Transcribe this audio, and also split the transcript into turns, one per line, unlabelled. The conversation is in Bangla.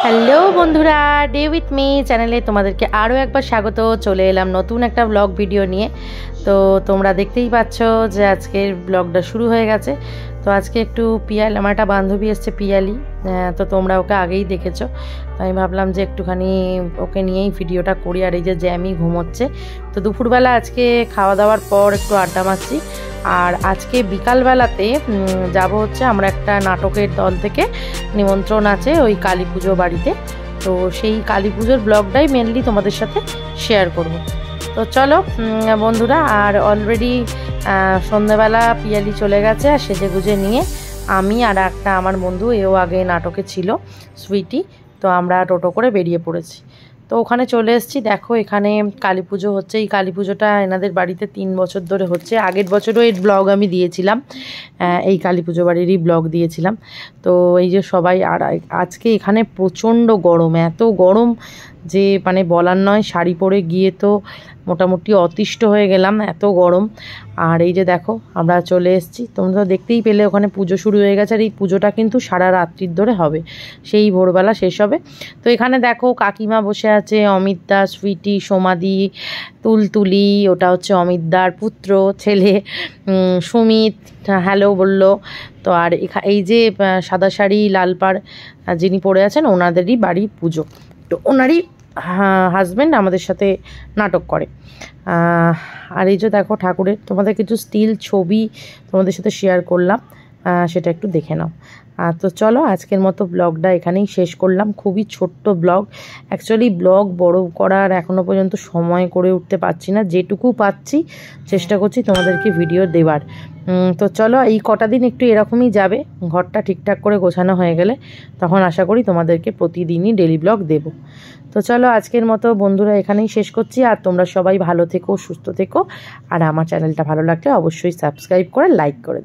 হ্যালো বন্ধুরা, ডে উইথ মি চ্যানেলে তোমাদেরকে আরও একবার স্বাগত। চলে এলাম নতুন একটা ব্লগ ভিডিও নিয়ে। তো তোমরা দেখতেই পাচ্ছ যে আজকের ব্লগটা শুরু হয়ে গেছে। তো আজকে একটু পিয়াল, আমার একটা বান্ধবী এসছে পিয়ালি, তো তোমরা ওকে আগেই দেখেছো। তো আমি ভাবলাম যে একটুখানি ওকে নিয়েই ভিডিওটা করি। আর এই যে জ্যামি ঘুমোচ্ছে। তো দুপুরবেলা আজকে খাওয়া দাওয়ার পর একটু আড্ডা মারছি। আর আজকে বিকালবেলাতে যাব হচ্ছে, আমরা একটা নাটকের দল থেকে নিমন্ত্রণ আছে ওই কালী পুজো বাড়িতে। তো সেই কালী পুজোর ব্লগটাই মেনলি তোমাদের সাথে শেয়ার করব। তো চলো বন্ধুরা, আর অলরেডি সন্ধ্যাবেলা পিয়ালি চলে গেছে আর সেজে গুজে নিয়ে আমি আর একটা আমার বন্ধু, এও আগে নাটকে ছিল, সুইটি। তো আমরা টোটো করে বেরিয়ে পড়েছি। তো ওখানে চলে এসেছি। দেখো এখানে কালী পুজো হচ্ছে। এই কালী পুজোটা এনাদের বাড়িতে 3 বছর ধরে হচ্ছে। আগের বছরও এর ব্লগ আমি দিয়েছিলাম, এই কালী পুজো বাড়িরই ব্লগ দিয়েছিলাম। তো এই যে সবাই, আর আজকে এখানে প্রচণ্ড গরম, এত গরম যে মানে বলার নয়। শাড়ি পরে গিয়ে তো মোটামুটি অতিষ্ঠ হয়ে গেলাম, এত গরম। আর এই যে দেখো আমরা চলে এসেছি, তোমরা তো দেখতেই পেলে ওখানে পুজো শুরু হয়ে গেছে। আর এই পুজোটা কিন্তু সারা রাত্রির ধরে হবে, সেই ভোরবেলা শেষ হবে। তো এখানে দেখো কাকিমা বসে আছে, অমিতদা, সুইটি, সোমাদি, তুলতুলি, ওটা হচ্ছে অমিতদার পুত্র ছেলে সুমিত, হ্যালো বললো। তো আর এই যে সাদা শাড়ি লাল পাড় যিনি পরে আছেন, ওনাদেরই বাড়ি পুজো। তো ওনারই হাজব্যান্ড আমাদের সাথে নাটক করে। আর এই যে দেখো ঠাকুরের তোমাদের কিছু স্টিল ছবি তোমাদের সাথে শেয়ার করলাম, সেটা একটু দেখে নাও। তো চলো আজকের মতো ব্লগটা এখানেই শেষ করলাম। খুবই ছোট্ট ব্লগ। অ্যাকচুয়ালি ব্লগ বড় করার এখনও পর্যন্ত সময় করে উঠতে পারছি না, যেটুকু পাচ্ছি চেষ্টা করছি তোমাদেরকে ভিডিও দেওয়ার। তো চলো এই কটা দিন একটু এরকমই যাবে, ঘরটা ঠিকঠাক করে গোছানো হয়ে গেলে তখন আশা করি তোমাদেরকে প্রতিদিনই ডেলি ব্লগ দেব। তো চলো আজকের মতো বন্ধুরা এখানেই শেষ করছি। আর তোমরা সবাই ভালো থেকো, সুস্থ থেকো। আর আমার চ্যানেলটা ভালো লাগলে অবশ্যই সাবস্ক্রাইব করে লাইক করে